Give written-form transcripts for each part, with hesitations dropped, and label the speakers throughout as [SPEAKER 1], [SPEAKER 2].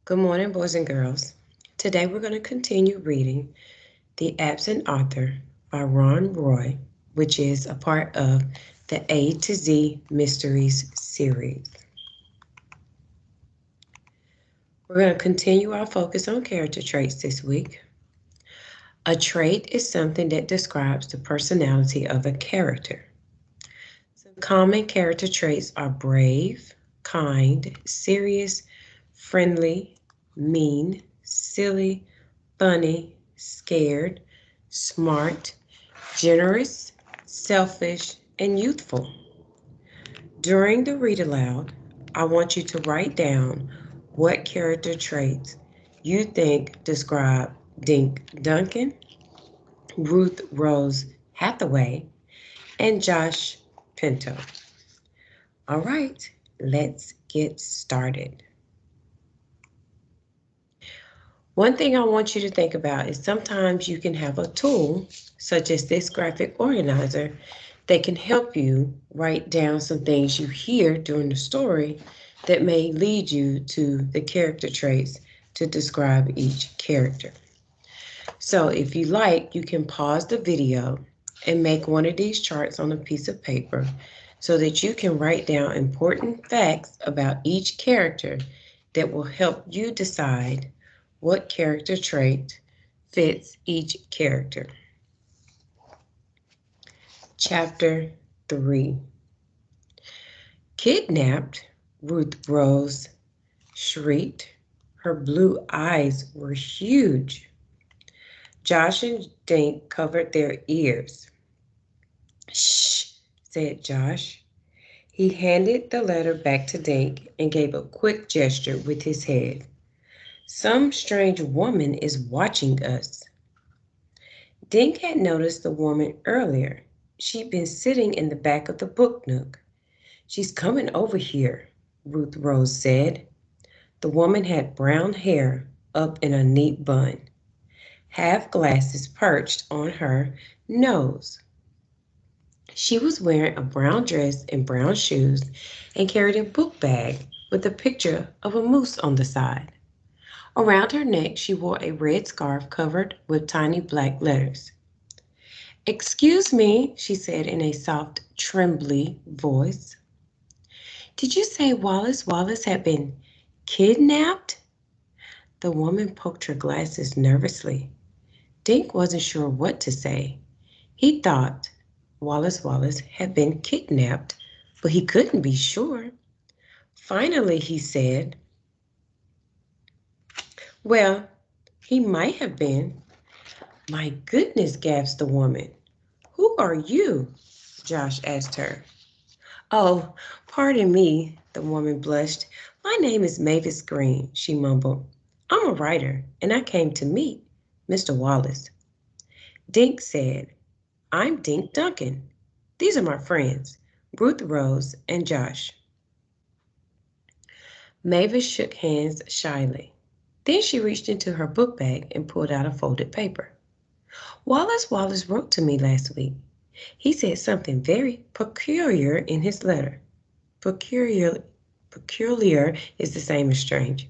[SPEAKER 1] Good morning, boys and girls. Today we're going to continue reading The Absent Author by Ron Roy, which is a part of the A to Z Mysteries series. We're going to continue our focus on character traits this week. A trait is something that describes the personality of a character. Some common character traits are brave, kind, serious, friendly, mean, silly, funny, scared, smart, generous, selfish, and youthful. During the read aloud, I want you to write down what character traits you think describe Dink Duncan, Ruth Rose Hathaway, and Josh Pinto. All right, let's get started. One thing I want you to think about is sometimes you can have a tool, such as this graphic organizer, that can help you write down some things you hear during the story that may lead you to the character traits to describe each character. So if you like, you can pause the video and make one of these charts on a piece of paper so that you can write down important facts about each character that will help you decide what character trait fits each character. Chapter 3. Kidnapped, Ruth Rose shrieked. Her blue eyes were huge. Josh and Dink covered their ears. Shh, said Josh. He handed the letter back to Dink and gave a quick gesture with his head. Some strange woman is watching us. Dink had noticed the woman earlier. She'd been sitting in the back of the book nook. She's coming over here, Ruth Rose said. The woman had brown hair up in a neat bun, half glasses perched on her nose. She was wearing a brown dress and brown shoes and carried a book bag with a picture of a moose on the side. Around her neck, she wore a red scarf covered with tiny black letters. Excuse me, she said in a soft, trembly voice. Did you say Wallace Wallace had been kidnapped? The woman poked her glasses nervously. Dink wasn't sure what to say. He thought Wallace Wallace had been kidnapped, but he couldn't be sure. Finally, he said, well, he might have been. My goodness, gasped the woman. Who are you? Josh asked her. Oh, pardon me, the woman blushed. My name is Mavis Green, she mumbled. I'm a writer, and I came to meet Mr. Wallace. Dink said, I'm Dink Duncan. These are my friends, Ruth Rose and Josh. Mavis shook hands shyly. Then she reached into her book bag and pulled out a folded paper. Wallace Wallace wrote to me last week. He said something very peculiar in his letter. Peculiar is the same as strange.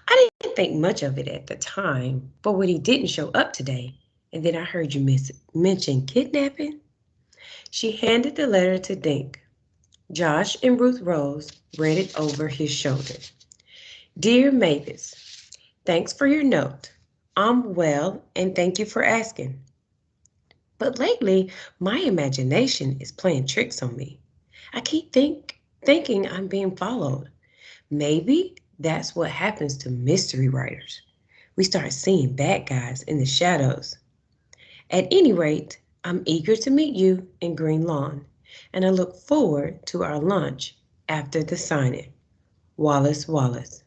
[SPEAKER 1] I didn't think much of it at the time, but when he didn't show up today, and then I heard you mention kidnapping, she handed the letter to Dink. Josh and Ruth Rose read it over his shoulder. Dear Mavis, thanks for your note. I'm well, and thank you for asking. But lately, my imagination is playing tricks on me. I keep thinking I'm being followed. Maybe that's what happens to mystery writers. We start seeing bad guys in the shadows. At any rate, I'm eager to meet you in Green Lawn, and I look forward to our lunch after the signing. Wallace Wallace.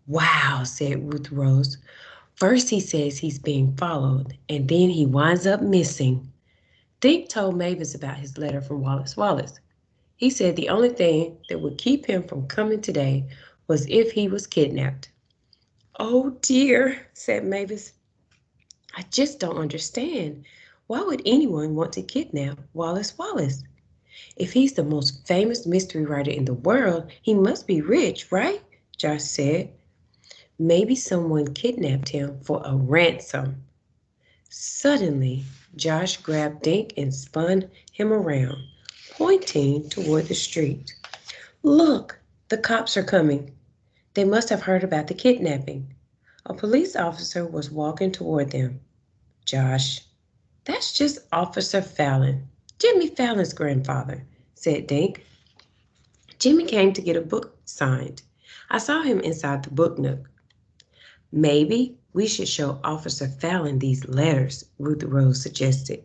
[SPEAKER 1] Wow, said Ruth Rose. First he says he's being followed, and then he winds up missing. Dink told Mavis about his letter from Wallace Wallace. He said the only thing that would keep him from coming today was if he was kidnapped. Oh dear, said Mavis. I just don't understand. Why would anyone want to kidnap Wallace Wallace? If he's the most famous mystery writer in the world, he must be rich, right? Josh said. Maybe someone kidnapped him for a ransom. Suddenly, Josh grabbed Dink and spun him around, pointing toward the street. Look, the cops are coming. They must have heard about the kidnapping. A police officer was walking toward them. Josh, that's just Officer Fallon, Jimmy Fallon's grandfather, said Dink. Jimmy came to get a book signed. I saw him inside the book nook. Maybe we should show Officer Fallon these letters, Ruth Rose suggested.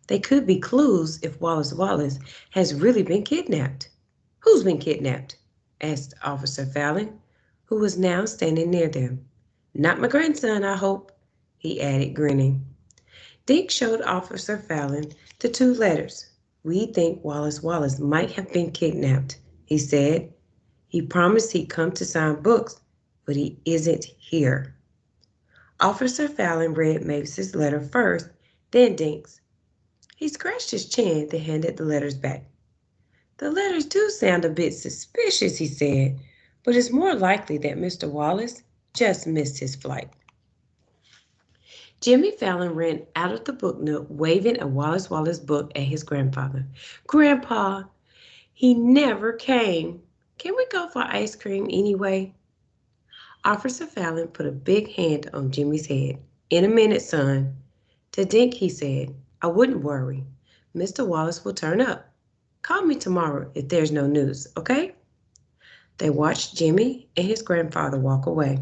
[SPEAKER 1] They could be clues if Wallace Wallace has really been kidnapped. Who's been kidnapped? Asked Officer Fallon, who was now standing near them. Not my grandson, I hope, he added, grinning. Dick showed Officer Fallon the two letters. We think Wallace Wallace might have been kidnapped, he said. He promised he'd come to sign books, but he isn't here. Officer Fallon read Mavis's letter first, then Dink's. He scratched his chin, then handed the letters back. The letters do sound a bit suspicious, he said, but it's more likely that Mr. Wallace just missed his flight. Jimmy Fallon ran out of the book nook, waving a Wallace Wallace book at his grandfather. Grandpa, he never came. Can we go for ice cream anyway? Officer Fallon put a big hand on Jimmy's head. In a minute, son. To Dink, he said, I wouldn't worry. Mr. Wallace will turn up. Call me tomorrow if there's no news, okay? They watched Jimmy and his grandfather walk away.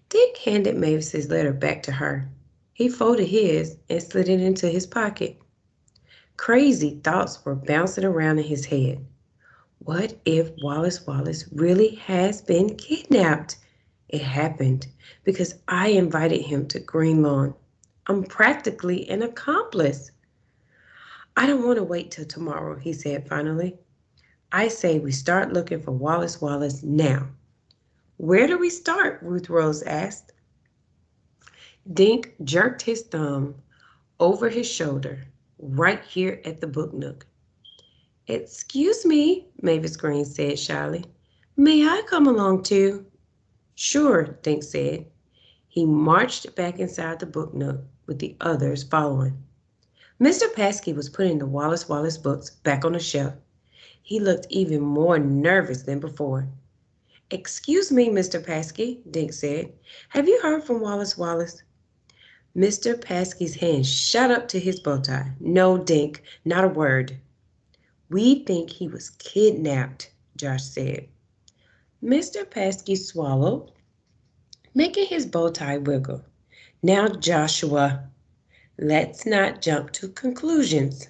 [SPEAKER 1] Dick handed Mavis's letter back to her. He folded his and slid it into his pocket. Crazy thoughts were bouncing around in his head. What if Wallace Wallace really has been kidnapped? It happened because I invited him to Green Lawn. I'm practically an accomplice. I don't want to wait till tomorrow, he said finally. I say we start looking for Wallace Wallace now. Where do we start? Ruth Rose asked. Dink jerked his thumb over his shoulder, right here at the book nook. Excuse me, Mavis Green said shyly. May I come along too? Sure, Dink said. He marched back inside the book nook with the others following. Mr. Paskey was putting the Wallace Wallace books back on the shelf. He looked even more nervous than before. Excuse me, Mr. Paskey, Dink said. Have you heard from Wallace Wallace? Mr. Paskey's hand shot up to his bow tie. No, Dink, not a word. We think he was kidnapped, Josh said. Mr. Paskey swallowed, making his bow tie wiggle. Now, Joshua, let's not jump to conclusions.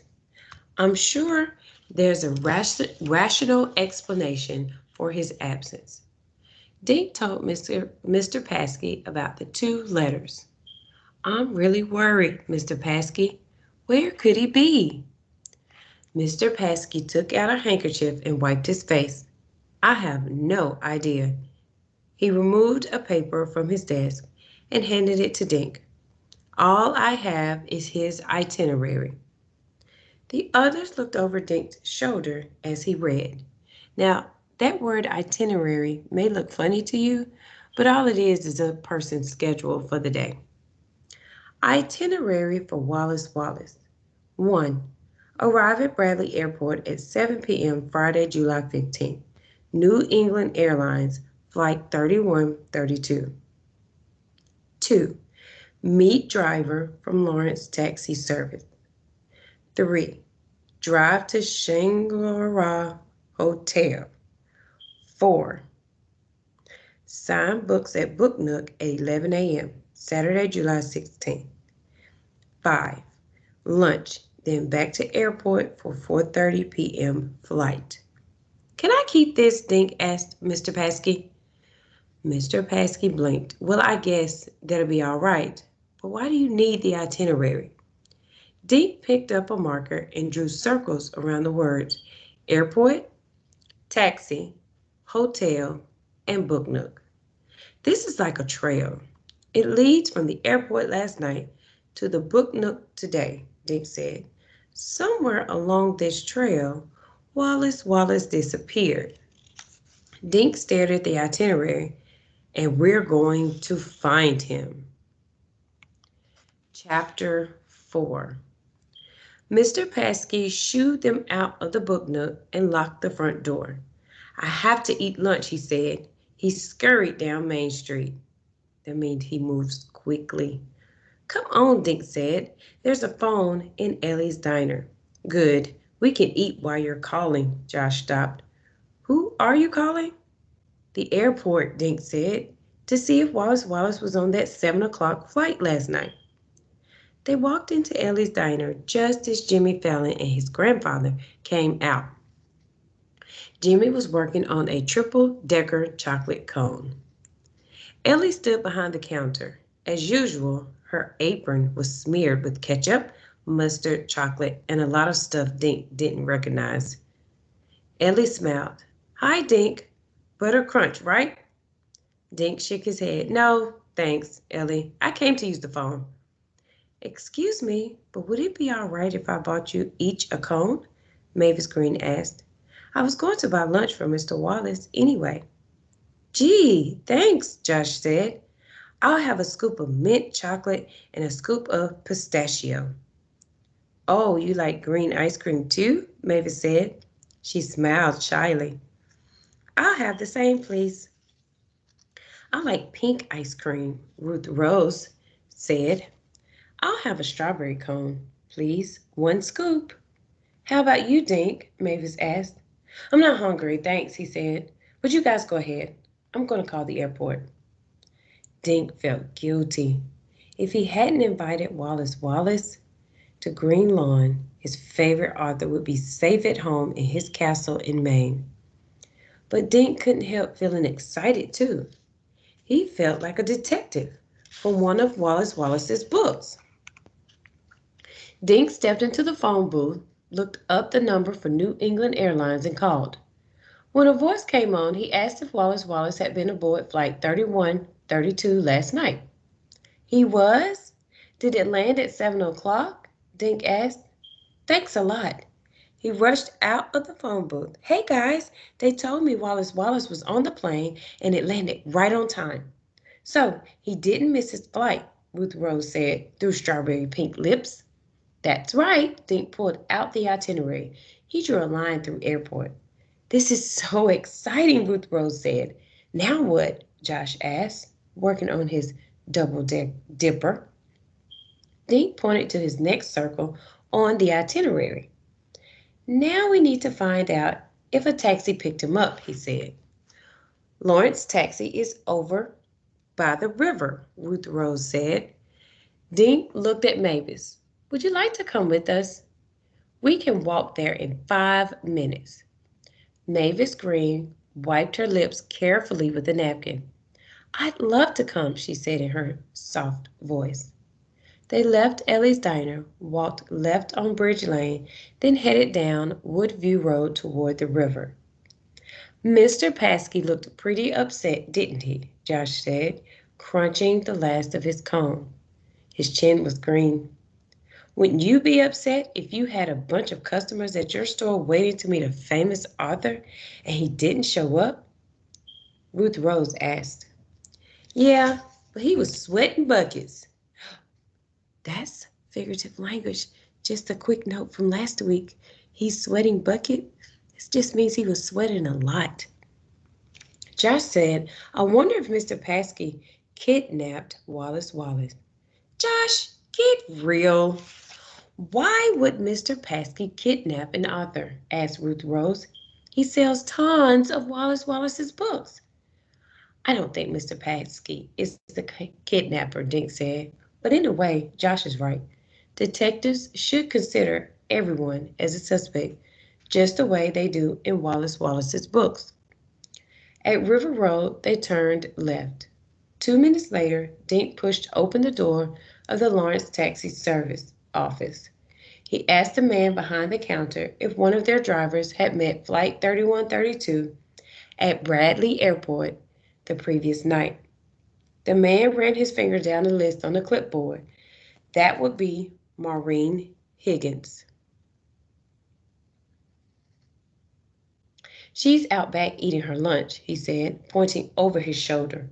[SPEAKER 1] I'm sure there's a rational explanation for his absence. Dink told Mr. Paskey about the two letters. I'm really worried, Mr. Paskey. Where could he be? Mr. Paskey took out a handkerchief and wiped his face. I have no idea. He removed a paper from his desk and handed it to Dink. All I have is his itinerary. The others looked over Dink's shoulder as he read. Now, that word itinerary may look funny to you, but all it is a person's schedule for the day. Itinerary for Wallace Wallace. 1. Arrive at Bradley Airport at 7 p.m. Friday, July 15th. New England Airlines, Flight 3132. 2. Meet driver from Lawrence Taxi Service. 3. Drive to Shangri-La Hotel. 4. Sign books at Book Nook at 11 a.m. Saturday, July 16th. 5. Lunch, then back to airport for 4:30 p.m. flight. Can I keep this? Dink asked Mr. Paskey. Mr. Paskey blinked. Well, I guess that'll be all right. But why do you need the itinerary? Dink picked up a marker and drew circles around the words airport, taxi, hotel, and book nook. This is like a trail. It leads from the airport last night to the book nook today, Dink said. Somewhere along this trail, Wallace Wallace disappeared. Dink stared at the itinerary, and we're going to find him. Chapter 4. Mr. Paskey shooed them out of the book nook and locked the front door. I have to eat lunch, he said. He scurried down Main Street. That means he moves quickly. Come on, Dink said. There's a phone in Ellie's diner. Good. We can eat while you're calling. Josh stopped. Who are you calling? The airport, Dink said, to see if Wallace Wallace was on that 7 o'clock flight last night. They walked into Ellie's diner just as Jimmy Fallon and his grandfather came out. Jimmy was working on a triple-decker chocolate cone. Ellie stood behind the counter. As usual, her apron was smeared with ketchup, mustard, chocolate, and a lot of stuff Dink didn't recognize. Ellie smiled. Hi, Dink. Butter crunch, right? Dink shook his head. No, thanks, Ellie. I came to use the phone. Excuse me, but would it be all right if I bought you each a cone? Mavis Green asked. I was going to buy lunch for Mr. Wallace anyway. Gee, thanks, Josh said. I'll have a scoop of mint chocolate and a scoop of pistachio. Oh, you like green ice cream too? Mavis said. She smiled shyly. I'll have the same, please. I like pink ice cream, Ruth Rose said. I'll have a strawberry cone, please. One scoop. How about you, Dink? Mavis asked. I'm not hungry, thanks, he said. But you guys go ahead. I'm going to call the airport. Dink felt guilty. If he hadn't invited Wallace Wallace to Green Lawn, his favorite author would be safe at home in his castle in Maine. But Dink couldn't help feeling excited, too. He felt like a detective from one of Wallace Wallace's books. Dink stepped into the phone booth, looked up the number for New England Airlines, and called. When a voice came on, he asked if Wallace Wallace had been aboard Flight 3132 last night. He was? Did it land at 7 o'clock? Dink asked. Thanks a lot. He rushed out of the phone booth. Hey guys, they told me Wallace Wallace was on the plane and it landed right on time. So he didn't miss his flight, Ruth Rose said through strawberry pink lips. That's right, Dink pulled out the itinerary. He drew a line through airport. This is so exciting, Ruth Rose said. Now what? Josh asked, working on his double dipper. Dink pointed to his next circle on the itinerary. Now we need to find out if a taxi picked him up, he said. Lawrence Taxi is over by the river, Ruth Rose said. Dink looked at Mavis. Would you like to come with us? We can walk there in 5 minutes. Mavis Green wiped her lips carefully with a napkin. I'd love to come, she said in her soft voice. They left Ellie's diner, walked left on Bridge Lane, then headed down Woodview Road toward the river. Mr. Paskey looked pretty upset, didn't he? Josh said, crunching the last of his cone. His chin was green. Wouldn't you be upset if you had a bunch of customers at your store waiting to meet a famous author and he didn't show up? Ruth Rose asked. Yeah, but he was sweating buckets. That's figurative language. Just a quick note from last week. He's sweating bucket. This just means he was sweating a lot. Josh said, I wonder if Mr. Paskey kidnapped Wallace Wallace. Josh, get real. Why would Mr. Paskey kidnap an author? Asked Ruth Rose. He sells tons of Wallace Wallace's books. I don't think Mr. Paskey is the kidnapper, Dink said. But in a way, Josh is right. Detectives should consider everyone as a suspect, just the way they do in Wallace Wallace's books. At River Road, they turned left. 2 minutes later, Dink pushed open the door of the Lawrence Taxi Service office. He asked the man behind the counter if one of their drivers had met Flight 3132 at Bradley Airport the previous night. The man ran his finger down the list on the clipboard. That would be Maureen Higgins. She's out back eating her lunch, he said, pointing over his shoulder.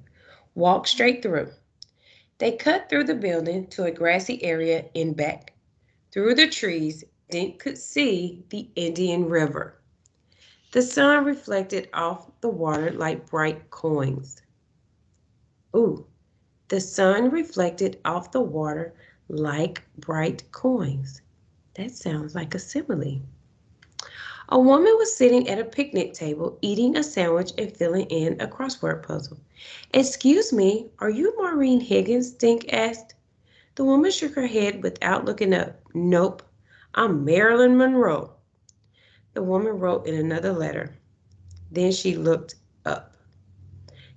[SPEAKER 1] Walk straight through. They cut through the building to a grassy area in back. Through the trees, Dink could see the Indian River. The sun reflected off the water like bright coins. Ooh, the sun reflected off the water like bright coins. That sounds like a simile. A woman was sitting at a picnic table eating a sandwich and filling in a crossword puzzle. Excuse me, are you Maureen Higgins? Dink asked. The woman shook her head without looking up. Nope, I'm Marilyn Monroe. The woman wrote in another letter. Then she looked up.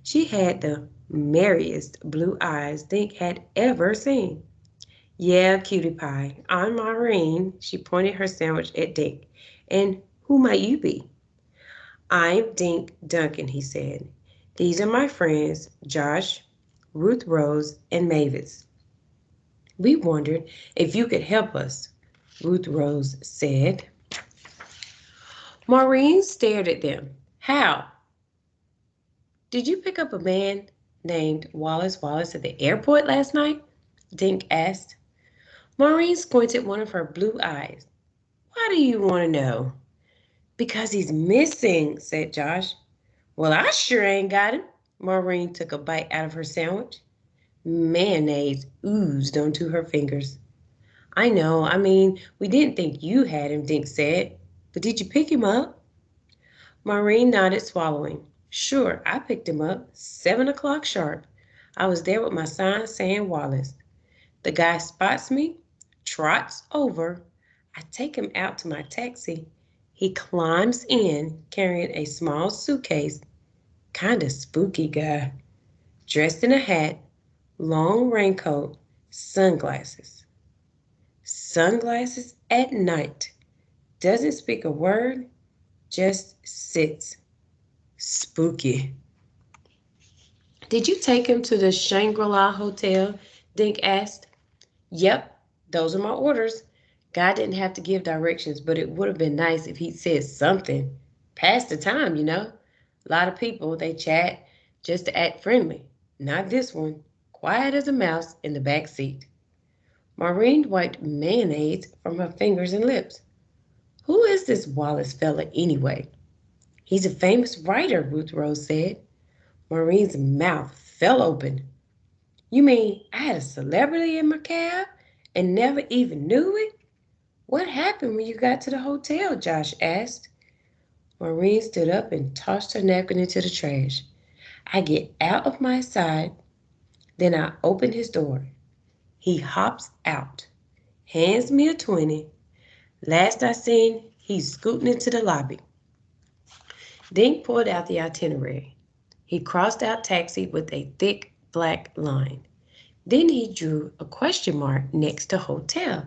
[SPEAKER 1] She had the merriest blue eyes Dink had ever seen. Yeah, cutie pie, I'm Maureen. She pointed her sandwich at Dink. And who might you be? I'm Dink Duncan, he said. These are my friends, Josh, Ruth Rose, and Mavis. We wondered if you could help us, Ruth Rose said. Maureen stared at them. How? Did you pick up a man named Wallace Wallace at the airport last night? Dink asked. Maureen squinted one of her blue eyes. Why do you want to know? Because he's missing, said Josh. Well, I sure ain't got him. Maureen took a bite out of her sandwich. Mayonnaise oozed onto her fingers. I know, we didn't think you had him, Dink said. But did you pick him up? Maureen nodded, swallowing. Sure, I picked him up. 7 o'clock sharp. I was there with my sign saying Wallace. The guy spots me, trots over. I take him out to my taxi. He climbs in carrying a small suitcase. Kinda spooky guy. Dressed in a hat, long raincoat, sunglasses. Sunglasses at night. Doesn't speak a word, just sits. Spooky. Did you take him to the Shangri-La Hotel? Dink asked. Yep, those are my orders. Guy didn't have to give directions, but it would have been nice if he'd said something. Pass the time, you know. A lot of people, they chat just to act friendly. Not this one. Quiet as a mouse in the back seat. Maureen wiped mayonnaise from her fingers and lips. Who is this Wallace fella anyway? He's a famous writer, Ruth Rose said. Maureen's mouth fell open. You mean I had a celebrity in my cab and never even knew it? What happened when you got to the hotel? Josh asked. Maureen stood up and tossed her napkin into the trash. I get out of my side, then I open his door. He hops out, hands me a 20. Last I seen, he's scooting into the lobby. Dink pulled out the itinerary. He crossed out taxi with a thick black line. Then he drew a question mark next to hotel.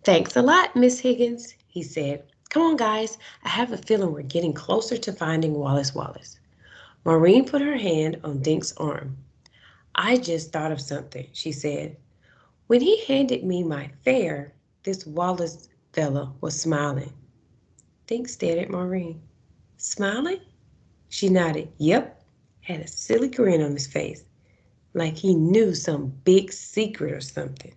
[SPEAKER 1] Thanks a lot, Miss Higgins, he said. Come on, guys. I have a feeling we're getting closer to finding Wallace Wallace. Maureen put her hand on Dink's arm. I just thought of something, she said. When he handed me my fare, this Wallace fellow was smiling. Dink stared at Maureen. Smiling? She nodded. Yep. Had a silly grin on his face, like he knew some big secret or something.